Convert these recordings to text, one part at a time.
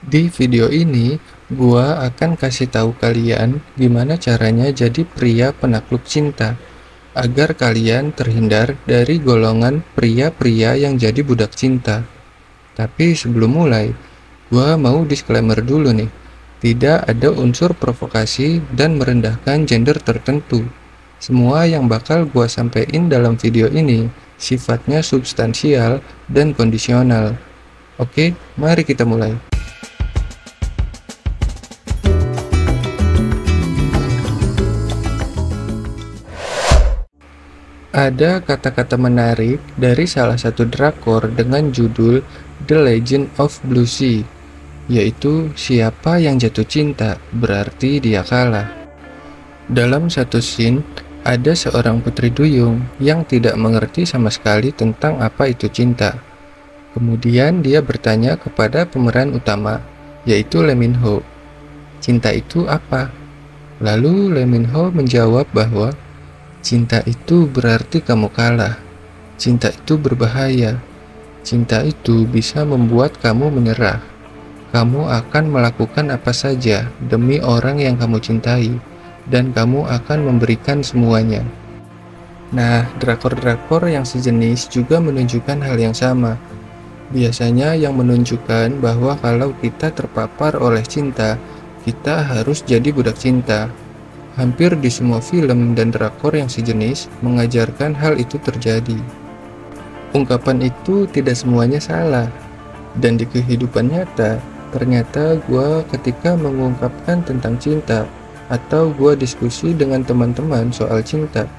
Di video ini, gua akan kasih tahu kalian gimana caranya jadi pria penakluk cinta, agar kalian terhindar dari golongan pria-pria yang jadi budak cinta. Tapi sebelum mulai, gua mau disclaimer dulu nih. Tidak ada unsur provokasi dan merendahkan gender tertentu. Semua yang bakal gua sampaikan dalam video ini sifatnya substansial dan kondisional. Oke, mari kita mulai. Ada kata-kata menarik dari salah satu drakor dengan judul The Legend of Blue Sea, yaitu siapa yang jatuh cinta berarti dia kalah. Dalam satu scene, ada seorang putri duyung yang tidak mengerti sama sekali tentang apa itu cinta. Kemudian dia bertanya kepada pemeran utama, yaitu Lee Min Ho, cinta itu apa? Lalu Lee Min Ho menjawab bahwa cinta itu berarti kamu kalah. Cinta itu berbahaya. Cinta itu bisa membuat kamu menyerah. Kamu akan melakukan apa saja demi orang yang kamu cintai, dan kamu akan memberikan semuanya. Nah, drakor-drakor yang sejenis juga menunjukkan hal yang sama. Biasanya yang menunjukkan bahwa kalau kita terpapar oleh cinta, kita harus jadi budak cinta. Hampir di semua film dan drakor yang sejenis mengajarkan hal itu terjadi. Ungkapan itu tidak semuanya salah, dan di kehidupan nyata, ternyata gua ketika mengungkapkan tentang cinta, atau gua diskusi dengan teman-teman soal cinta,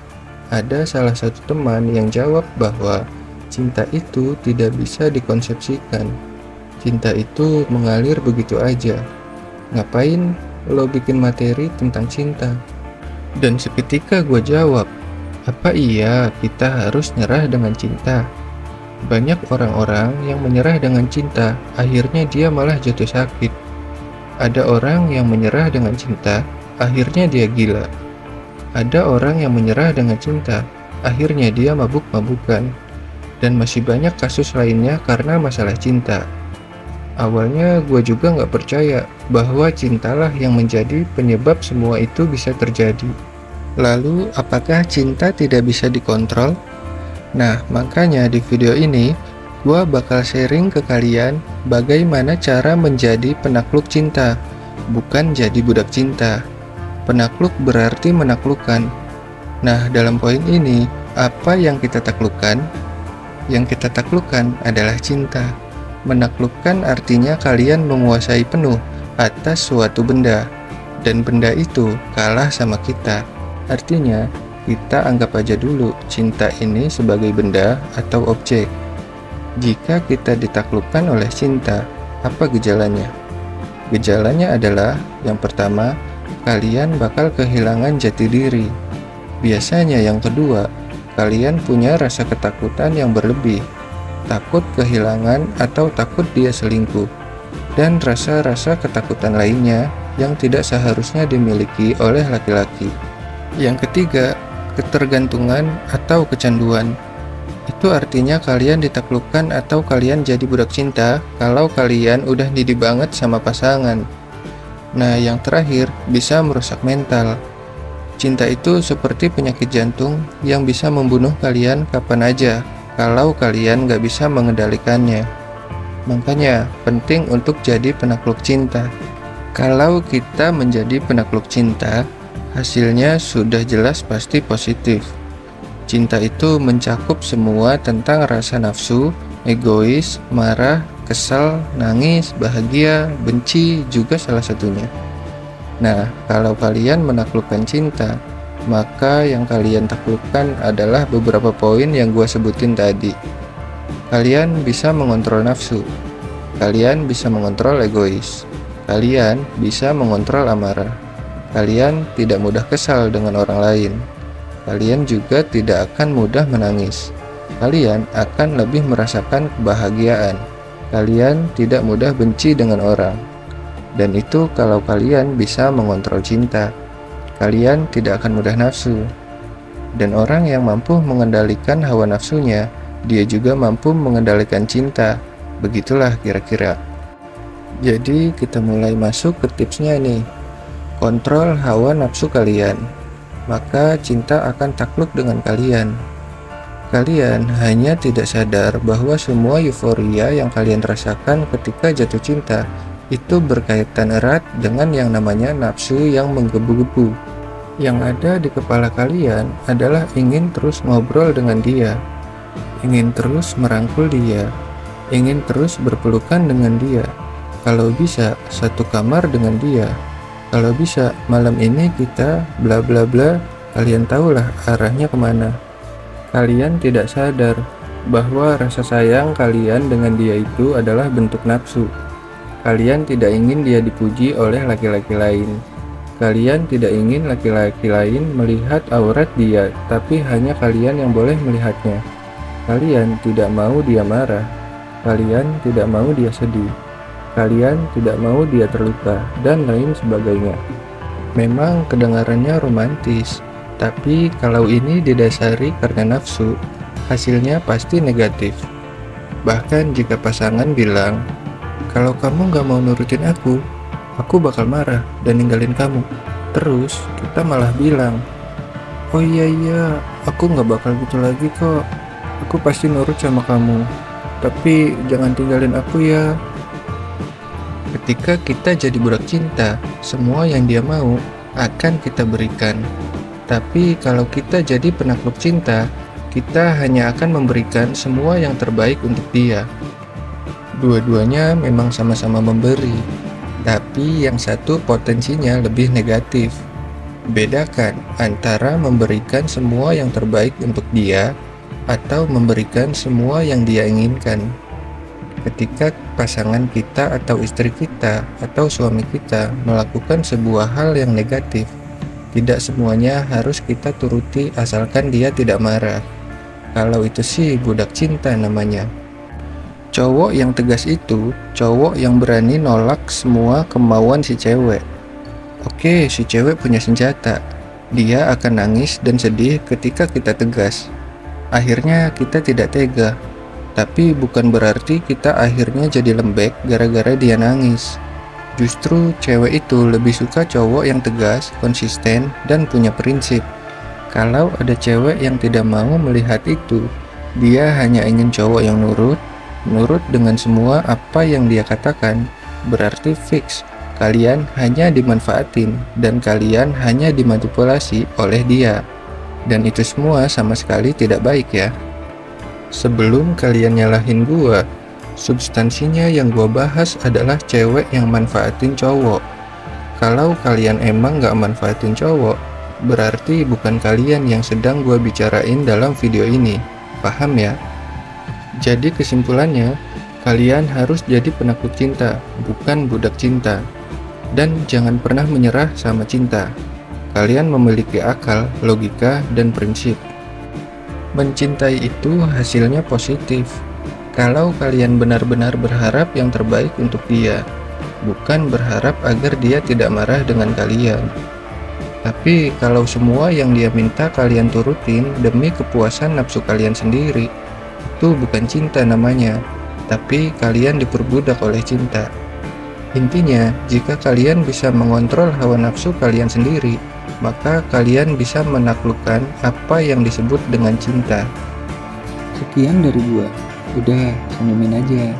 ada salah satu teman yang jawab bahwa cinta itu tidak bisa dikonsepsikan. Cinta itu mengalir begitu aja. Ngapain lo bikin materi tentang cinta? Dan seketika gue jawab, apa iya kita harus nyerah dengan cinta? Banyak orang-orang yang menyerah dengan cinta, akhirnya dia malah jatuh sakit. Ada orang yang menyerah dengan cinta, akhirnya dia gila. Ada orang yang menyerah dengan cinta, akhirnya dia mabuk-mabukan. Dan masih banyak kasus lainnya karena masalah cinta. Awalnya gue juga nggak percaya bahwa cintalah yang menjadi penyebab semua itu bisa terjadi. Lalu, apakah cinta tidak bisa dikontrol? Nah, makanya di video ini, gue bakal sharing ke kalian bagaimana cara menjadi penakluk cinta, bukan jadi budak cinta. Penakluk berarti menaklukkan. Nah, dalam poin ini, apa yang kita taklukkan? Yang kita taklukkan adalah cinta. Menaklukkan artinya kalian menguasai penuh atas suatu benda, dan benda itu kalah sama kita. Artinya, kita anggap aja dulu cinta ini sebagai benda atau objek. Jika kita ditaklukkan oleh cinta, apa gejalanya? Gejalanya adalah, yang pertama, kalian bakal kehilangan jati diri. Biasanya yang kedua, kalian punya rasa ketakutan yang berlebih, takut kehilangan atau takut dia selingkuh, dan rasa-rasa ketakutan lainnya yang tidak seharusnya dimiliki oleh laki-laki. Yang ketiga, ketergantungan atau kecanduan. Itu artinya kalian ditaklukkan atau kalian jadi budak cinta kalau kalian udah needy banget sama pasangan. Nah, yang terakhir, bisa merusak mental. Cinta itu seperti penyakit jantung yang bisa membunuh kalian kapan aja kalau kalian gak bisa mengendalikannya. Makanya penting untuk jadi penakluk cinta. Kalau kita menjadi penakluk cinta, hasilnya sudah jelas pasti positif. Cinta itu mencakup semua tentang rasa nafsu, egois, marah, kesal, nangis, bahagia, benci juga salah satunya. Nah, kalau kalian menaklukkan cinta, maka yang kalian taklukkan adalah beberapa poin yang gue sebutin tadi. Kalian bisa mengontrol nafsu, kalian bisa mengontrol egois, kalian bisa mengontrol amarah, kalian tidak mudah kesal dengan orang lain, kalian juga tidak akan mudah menangis, kalian akan lebih merasakan kebahagiaan, kalian tidak mudah benci dengan orang. Dan itu kalau kalian bisa mengontrol cinta. Kalian tidak akan mudah nafsu. Dan orang yang mampu mengendalikan hawa nafsunya, dia juga mampu mengendalikan cinta. Begitulah kira-kira. Jadi kita mulai masuk ke tipsnya nih. Kontrol hawa nafsu kalian, maka cinta akan takluk dengan kalian. Kalian hanya tidak sadar bahwa semua euforia yang kalian rasakan ketika jatuh cinta itu berkaitan erat dengan yang namanya nafsu yang menggebu-gebu. Yang ada di kepala kalian adalah ingin terus ngobrol dengan dia, ingin terus merangkul dia, ingin terus berpelukan dengan dia. Kalau bisa, satu kamar dengan dia. Kalau bisa, malam ini kita bla bla bla, kalian tahulah arahnya kemana. Kalian tidak sadar bahwa rasa sayang kalian dengan dia itu adalah bentuk nafsu. Kalian tidak ingin dia dipuji oleh laki-laki lain. Kalian tidak ingin laki-laki lain melihat aurat dia, tapi hanya kalian yang boleh melihatnya. Kalian tidak mau dia marah. Kalian tidak mau dia sedih. Kalian tidak mau dia terluka, dan lain sebagainya. Memang kedengarannya romantis, tapi kalau ini didasari karena nafsu, hasilnya pasti negatif. Bahkan jika pasangan bilang, "Kalau kamu gak mau nurutin aku bakal marah dan ninggalin kamu." Terus kita malah bilang, "Oh iya, aku gak bakal gitu lagi kok. Aku pasti nurut sama kamu. Tapi jangan tinggalin aku ya." Ketika kita jadi budak cinta, semua yang dia mau akan kita berikan. Tapi kalau kita jadi penakluk cinta, kita hanya akan memberikan semua yang terbaik untuk dia. Dua-duanya memang sama-sama memberi, tapi yang satu potensinya lebih negatif. Bedakan antara memberikan semua yang terbaik untuk dia atau memberikan semua yang dia inginkan. Ketika pasangan kita atau istri kita atau suami kita melakukan sebuah hal yang negatif, tidak semuanya harus kita turuti asalkan dia tidak marah. Kalau itu sih budak cinta namanya. Cowok yang tegas itu cowok yang berani nolak semua kemauan si cewek. Oke, si cewek punya senjata. Dia akan nangis dan sedih ketika kita tegas. Akhirnya kita tidak tega. Tapi bukan berarti kita akhirnya jadi lembek gara-gara dia nangis. Justru cewek itu lebih suka cowok yang tegas, konsisten, dan punya prinsip. Kalau ada cewek yang tidak mau melihat itu, dia hanya ingin cowok yang nurut dengan semua apa yang dia katakan, berarti fix kalian hanya dimanfaatin dan kalian hanya dimanipulasi oleh dia. Dan itu semua sama sekali tidak baik ya. Sebelum kalian nyalahin gua, substansinya yang gua bahas adalah cewek yang manfaatin cowok. Kalau kalian emang gak manfaatin cowok, berarti bukan kalian yang sedang gua bicarain dalam video ini. Paham ya? Jadi kesimpulannya, kalian harus jadi penakluk cinta, bukan budak cinta. Dan jangan pernah menyerah sama cinta. Kalian memiliki akal, logika, dan prinsip. Mencintai itu hasilnya positif. Kalau kalian benar-benar berharap yang terbaik untuk dia, bukan berharap agar dia tidak marah dengan kalian. Tapi kalau semua yang dia minta kalian turutin demi kepuasan nafsu kalian sendiri, itu bukan cinta namanya, tapi kalian diperbudak oleh cinta. Intinya, jika kalian bisa mengontrol hawa nafsu kalian sendiri, maka kalian bisa menaklukkan apa yang disebut dengan cinta. Sekian dari gua. Udah, senyumin aja.